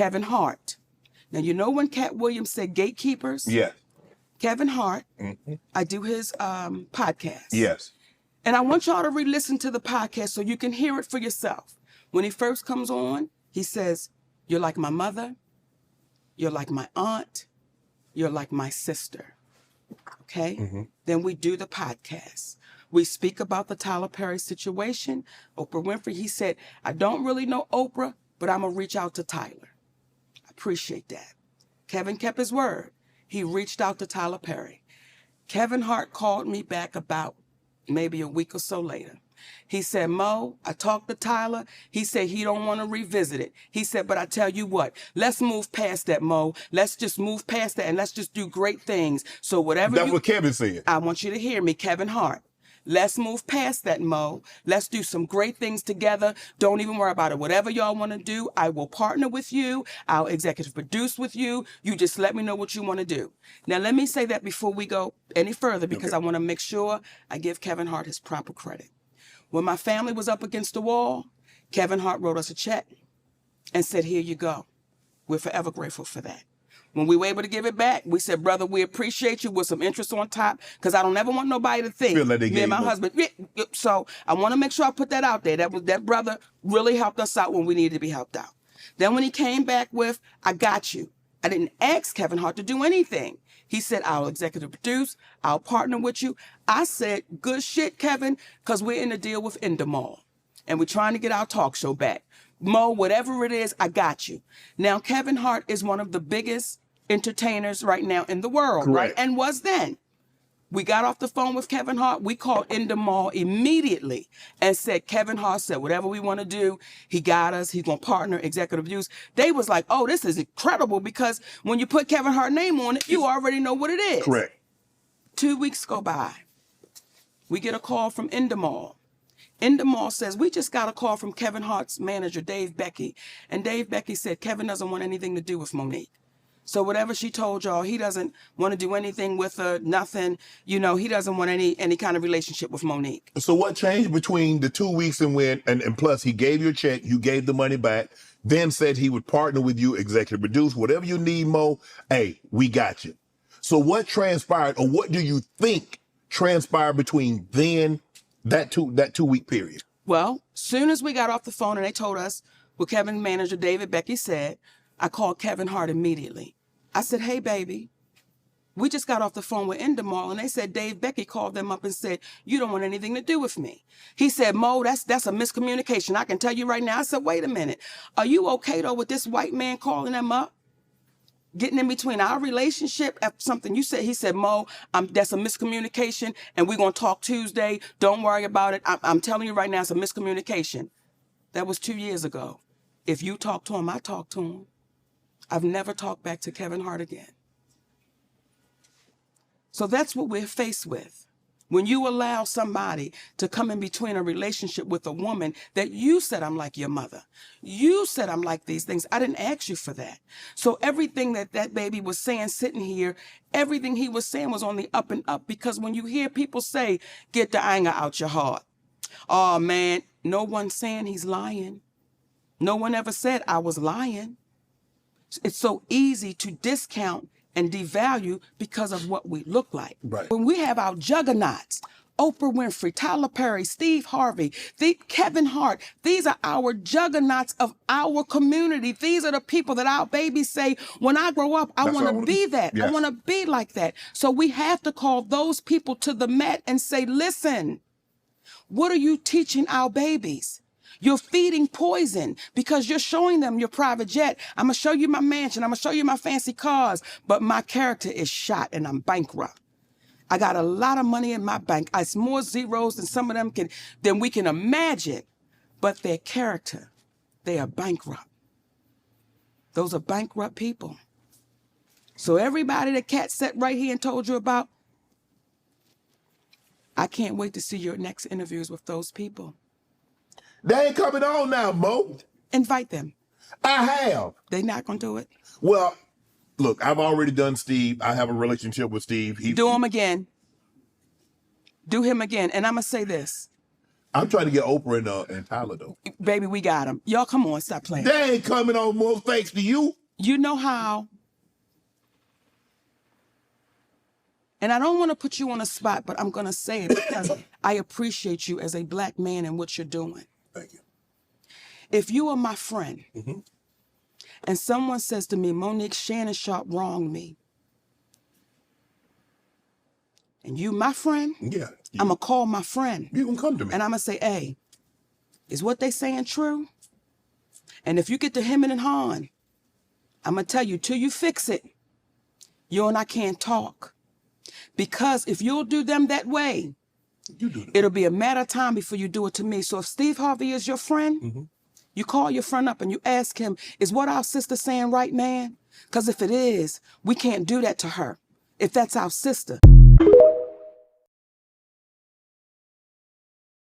Kevin Hart. Now, you know when Cat Williams said gatekeepers? Yes. Kevin Hart, I do his podcast. Yes. And I want y'all to re-listen to the podcast so you can hear it for yourself. When he first comes on, he says, you're like my mother, you're like my aunt, you're like my sister. Okay? Then we do the podcast. We speak about the Tyler Perry situation. Oprah Winfrey, he said, I don't really know Oprah, but I'm going to reach out to Tyler. I appreciate that. Kevin kept his word. He reached out to Tyler Perry. Kevin Hart called me back about maybe a week or so later. He said, Mo, I talked to Tyler. He said he don't want to revisit it. He said, but I tell you what, let's move past that, Mo. Let's just move past that and let's just do great things. So whatever That's what Kevin said. I want you to hear me, Kevin Hart. Let's move past that, Mo. Let's do some great things together. Don't even worry about it. Whatever y'all want to do, I will partner with you. I'll executive produce with you. You just let me know what you want to do. Now, let me say that before we go any further, because I want to make sure I give Kevin Hart his proper credit. When my family was up against the wall, Kevin Hart wrote us a check and said, here you go. We're forever grateful for that. When we were able to give it back, we said, brother, we appreciate you with some interest on top, because I don't ever want nobody to think me and my husband. So I want to make sure I put that out there. That brother really helped us out when we needed to be helped out. Then when he came back with, I got you. I didn't ask Kevin Hart to do anything. He said, I'll executive produce, I'll partner with you. I said, good shit, Kevin, because we're in a deal with Endemol, and we're trying to get our talk show back. Mo, whatever it is, I got you. Now, Kevin Hart is one of the biggest entertainers right now in the world, Correct. right? And was then. We got off the phone with Kevin Hart. We called Endemol immediately and said, Kevin Hart said, whatever we want to do, he got us. He's going to partner, executive use. They was like, oh, this is incredible, because when you put Kevin Hart's name on it, you already know what it is. Correct. 2 weeks go by. We get a call from Endemol. Endemol says, we just got a call from Kevin Hart's manager, Dave Becky. And Dave Becky said, Kevin doesn't want anything to do with Monique. So whatever she told y'all, he doesn't want to do anything with her, nothing. You know, he doesn't want any kind of relationship with Monique. So what changed between the 2 weeks and plus he gave you a check, you gave the money back, then said he would partner with you, executive produce, whatever you need, Mo, hey, we got you. So what transpired, or what do you think transpired between then that 2 week period? Well, soon as we got off the phone and they told us what Kevin's manager, David Becky, said, I called Kevin Hart immediately. I said, hey, baby, we just got off the phone with Endemol, and they said Dave Becky called them up and said, you don't want anything to do with me. He said, Mo, that's a miscommunication. I can tell you right now. I said, wait a minute. Are you okay, though, with this white man calling them up? Getting in between our relationship after something you said. He said, Mo, that's a miscommunication, and we're going to talk Tuesday. Don't worry about it. I'm telling you right now, it's a miscommunication. That was 2 years ago. If you talk to him, I talk to him. I've never talked back to Kevin Hart again. So that's what we're faced with. When you allow somebody to come in between a relationship with a woman that you said, I'm like your mother. You said I'm like these things. I didn't ask you for that. So everything that baby was saying sitting here, everything he was saying was on the up and up, because when you hear people say, get the anger out your heart. Oh, man, no one's saying he's lying. No one ever said I was lying. It's so easy to discount and devalue because of what we look like. Right. When we have our juggernauts, Oprah Winfrey, Tyler Perry, Steve Harvey, Kevin Hart, these are our juggernauts of our community. These are the people that our babies say, when I grow up, I want to be that. Yes. I want to be like that. So we have to call those people to the mat and say, listen, what are you teaching our babies? You're feeding poison because you're showing them your private jet. I'm going to show you my mansion. I'm going to show you my fancy cars. But my character is shot and I'm bankrupt. I got a lot of money in my bank. It's more zeros than some of them than we can imagine. But their character, they are bankrupt. Those are bankrupt people. So everybody that Kat sat right here and told you about, I can't wait to see your next interviews with those people. They ain't coming on now, Mo. Invite them. I have. They not going to do it? Well, look, I've already done Steve. I have a relationship with Steve. Do him again. Do him again. And I'm going to say this. I'm trying to get Oprah and Tyler though. Baby, we got them. Y'all, come on, stop playing. They ain't coming on more thanks to you. You know how, and I don't want to put you on a spot, but I'm going to say it because I appreciate you as a black man and what you're doing. Thank you. If you are my friend and someone says to me, Monique, Shannon Sharp wronged me, and you my friend, I'm going to call my friend. You can come to me. And I'm going to say, hey, is what they saying true? And if you get to hemming and hawing, I'm going to tell you, till you fix it, you and I can't talk. Because if you'll do them that way, it'll be a matter of time before you do it to me. So if Steve Harvey is your friend, you call your friend up and you ask him, is what our sister saying right, man? Because if it is, we can't do that to her. If that's our sister.